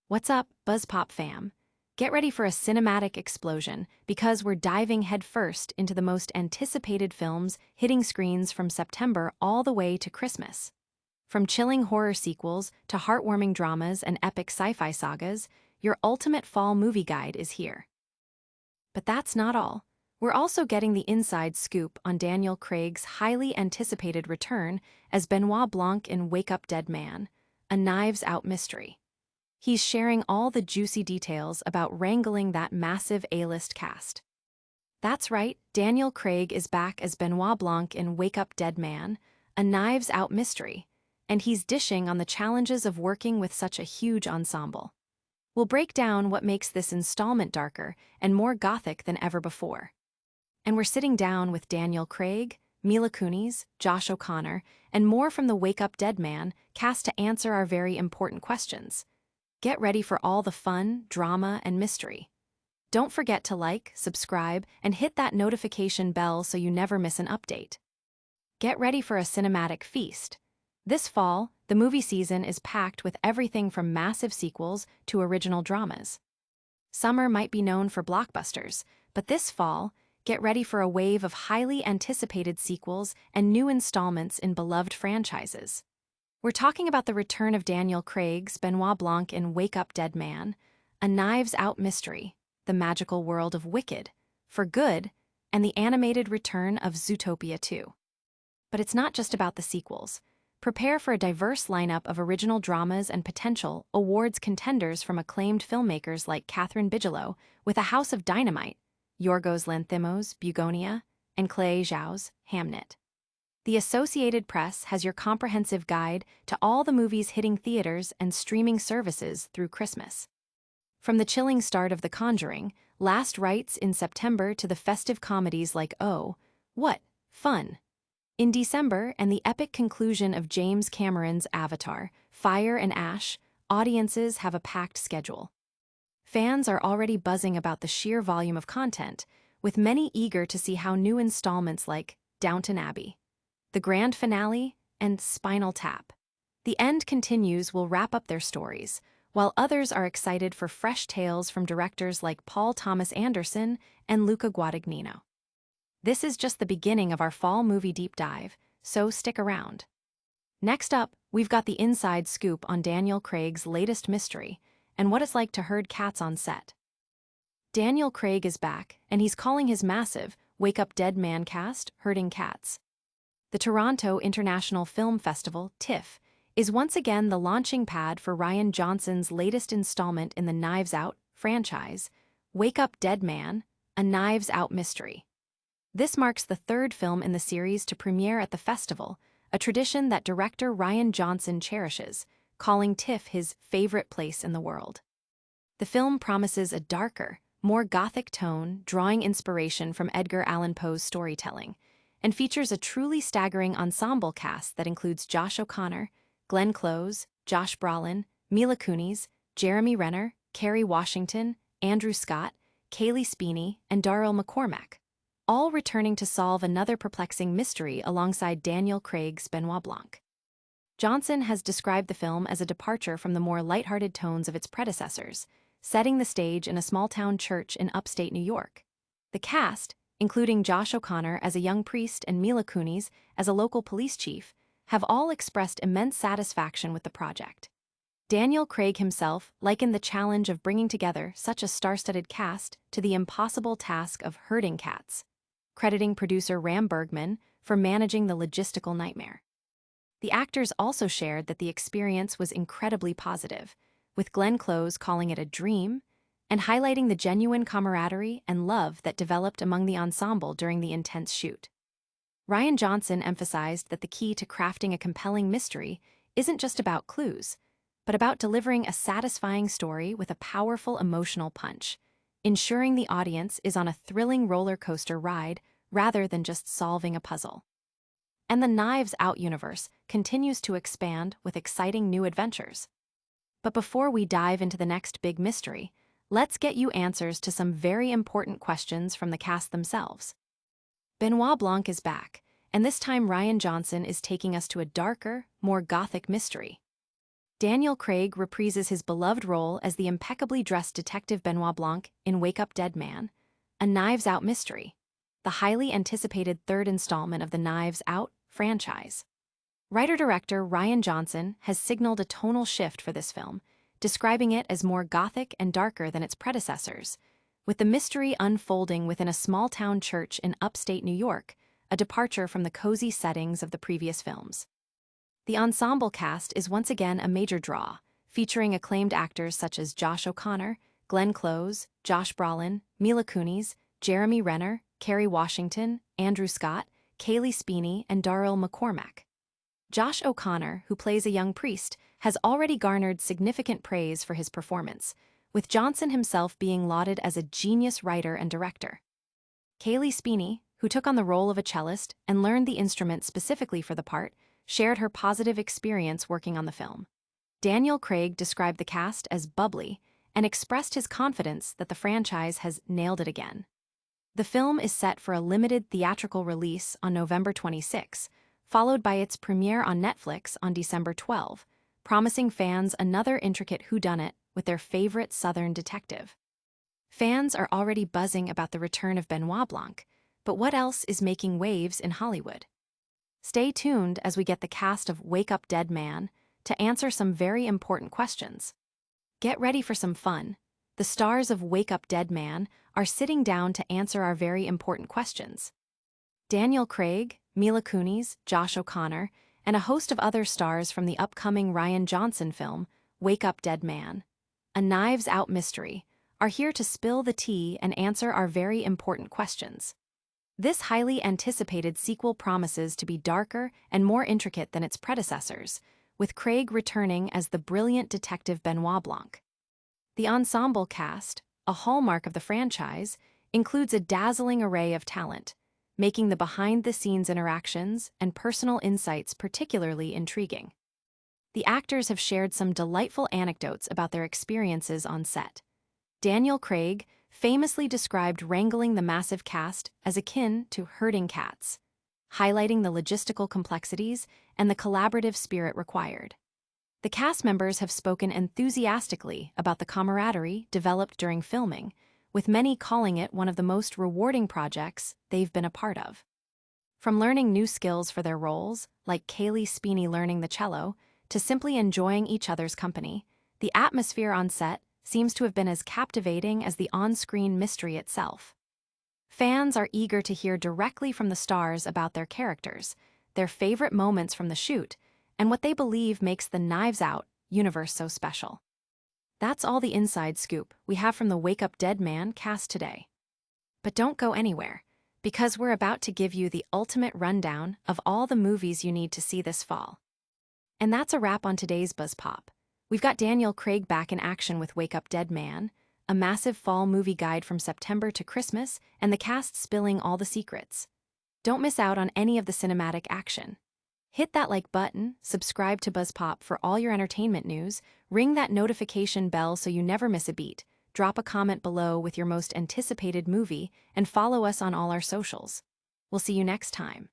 What's up, Buzz Pop fam? Get ready for a cinematic explosion because we're diving headfirst into the most anticipated films hitting screens from September all the way to Christmas. From chilling horror sequels to heartwarming dramas and epic sci-fi sagas, your ultimate fall movie guide is here. But that's not all. We're also getting the inside scoop on Daniel Craig's highly anticipated return as Benoit Blanc in Wake Up Dead Man, a Knives Out mystery. He's sharing all the juicy details about wrangling that massive A-list cast. That's right, Daniel Craig is back as Benoit Blanc in Wake Up Dead Man, a Knives Out mystery, and he's dishing on the challenges of working with such a huge ensemble. We'll break down what makes this installment darker and more gothic than ever before. And we're sitting down with Daniel Craig, Mila Kunis, Josh O'Connor, and more from the Wake Up Dead Man cast to answer our very important questions. Get ready for all the fun, drama, and mystery. Don't forget to like, subscribe, and hit that notification bell so you never miss an update. Get ready for a cinematic feast. This fall, the movie season is packed with everything from massive sequels to original dramas. Summer might be known for blockbusters, but this fall, get ready for a wave of highly anticipated sequels and new installments in beloved franchises. We're talking about the return of Daniel Craig's Benoit Blanc in Wake Up Dead Man, a Knives Out mystery, the magical world of Wicked, For Good, and the animated return of Zootopia 2. But it's not just about the sequels. Prepare for a diverse lineup of original dramas and potential awards contenders from acclaimed filmmakers like Catherine Bigelow with A House of Dynamite, Yorgos Lanthimos' Bugonia, and Chloe Zhao's Hamnet. The Associated Press has your comprehensive guide to all the movies hitting theaters and streaming services through Christmas. From the chilling start of The Conjuring, Last Rites in September to the festive comedies like Oh, What Fun! In December and the epic conclusion of James Cameron's Avatar, Fire and Ash, audiences have a packed schedule. Fans are already buzzing about the sheer volume of content, with many eager to see how new installments like Downton Abbey, the grand finale, and Spinal Tap. The End Continues will wrap up their stories, while others are excited for fresh tales from directors like Paul Thomas Anderson and Luca Guadagnino. This is just the beginning of our fall movie deep dive, so stick around. Next up, we've got the inside scoop on Daniel Craig's latest mystery and what it's like to herd cats on set. Daniel Craig is back, and he's calling his massive Wake Up Dead Man cast herding cats. The Toronto International Film Festival, TIFF, is once again the launching pad for Rian Johnson's latest installment in the Knives Out franchise, Wake Up Dead Man, a Knives Out mystery. This marks the third film in the series to premiere at the festival, a tradition that director Rian Johnson cherishes, calling TIFF his favorite place in the world. The film promises a darker, more gothic tone, drawing inspiration from Edgar Allan Poe's storytelling, and features a truly staggering ensemble cast that includes Josh O'Connor, Glenn Close, Josh Brolin, Mila Kunis, Jeremy Renner, Kerry Washington, Andrew Scott, Kaylee Speeney, and Darryl McCormack, all returning to solve another perplexing mystery alongside Daniel Craig's Benoit Blanc. Johnson has described the film as a departure from the more lighthearted tones of its predecessors, setting the stage in a small-town church in upstate New York. The cast, including Josh O'Connor as a young priest and Mila Kunis as a local police chief, have all expressed immense satisfaction with the project. Daniel Craig himself likened the challenge of bringing together such a star-studded cast to the impossible task of herding cats, crediting producer Ram Bergman for managing the logistical nightmare. The actors also shared that the experience was incredibly positive, with Glenn Close calling it a dream and highlighting the genuine camaraderie and love that developed among the ensemble during the intense shoot. Rian Johnson emphasized that the key to crafting a compelling mystery isn't just about clues, but about delivering a satisfying story with a powerful emotional punch, ensuring the audience is on a thrilling roller coaster ride rather than just solving a puzzle. And the Knives Out universe continues to expand with exciting new adventures. But before we dive into the next big mystery, let's get you answers to some very important questions from the cast themselves. Benoit Blanc is back, and this time Rian Johnson is taking us to a darker, more gothic mystery. Daniel Craig reprises his beloved role as the impeccably dressed detective Benoit Blanc in Wake Up Dead Man, a Knives Out mystery, the highly anticipated third installment of the Knives Out franchise. Writer-director Rian Johnson has signaled a tonal shift for this film, describing it as more gothic and darker than its predecessors, with the mystery unfolding within a small-town church in upstate New York, a departure from the cozy settings of the previous films. The ensemble cast is once again a major draw, featuring acclaimed actors such as Josh O'Connor, Glenn Close, Josh Brolin, Mila Kunis, Jeremy Renner, Kerry Washington, Andrew Scott, Kaylee Speeney, and Darryl McCormack. Josh O'Connor, who plays a young priest, has already garnered significant praise for his performance, with Johnson himself being lauded as a genius writer and director. Kaylee Speeney, who took on the role of a cellist and learned the instrument specifically for the part, shared her positive experience working on the film. Daniel Craig described the cast as bubbly and expressed his confidence that the franchise has nailed it again. The film is set for a limited theatrical release on November 26, followed by its premiere on Netflix on December 12, promising fans another intricate whodunit with their favorite Southern detective. Fans are already buzzing about the return of Benoit Blanc, but what else is making waves in Hollywood? Stay tuned as we get the cast of Wake Up Dead Man to answer some very important questions. Get ready for some fun. The stars of Wake Up Dead Man are sitting down to answer our very important questions. Daniel Craig, Mila Kunis, Josh O'Connor, and a host of other stars from the upcoming Rian Johnson film, Wake Up Dead Man, a Knives Out mystery, are here to spill the tea and answer our very important questions. This highly anticipated sequel promises to be darker and more intricate than its predecessors, with Craig returning as the brilliant detective Benoit Blanc. The ensemble cast, a hallmark of the franchise, includes a dazzling array of talent, making the behind-the-scenes interactions and personal insights particularly intriguing. The actors have shared some delightful anecdotes about their experiences on set. Daniel Craig famously described wrangling the massive cast as akin to herding cats, highlighting the logistical complexities and the collaborative spirit required. The cast members have spoken enthusiastically about the camaraderie developed during filming, with many calling it one of the most rewarding projects they've been a part of. From learning new skills for their roles, like Kaylee Speeney learning the cello, to simply enjoying each other's company, the atmosphere on set seems to have been as captivating as the on-screen mystery itself. Fans are eager to hear directly from the stars about their characters, their favorite moments from the shoot, and what they believe makes the Knives Out universe so special. That's all the inside scoop we have from the Wake Up Dead Man cast today. But don't go anywhere, because we're about to give you the ultimate rundown of all the movies you need to see this fall. And that's a wrap on today's Buzz Pop. We've got Daniel Craig back in action with Wake Up Dead Man, a massive fall movie guide from September to Christmas, and the cast spilling all the secrets. Don't miss out on any of the cinematic action. Hit that like button, subscribe to Buzz Pop for all your entertainment news, ring that notification bell so you never miss a beat, drop a comment below with your most anticipated movie, and follow us on all our socials. We'll see you next time.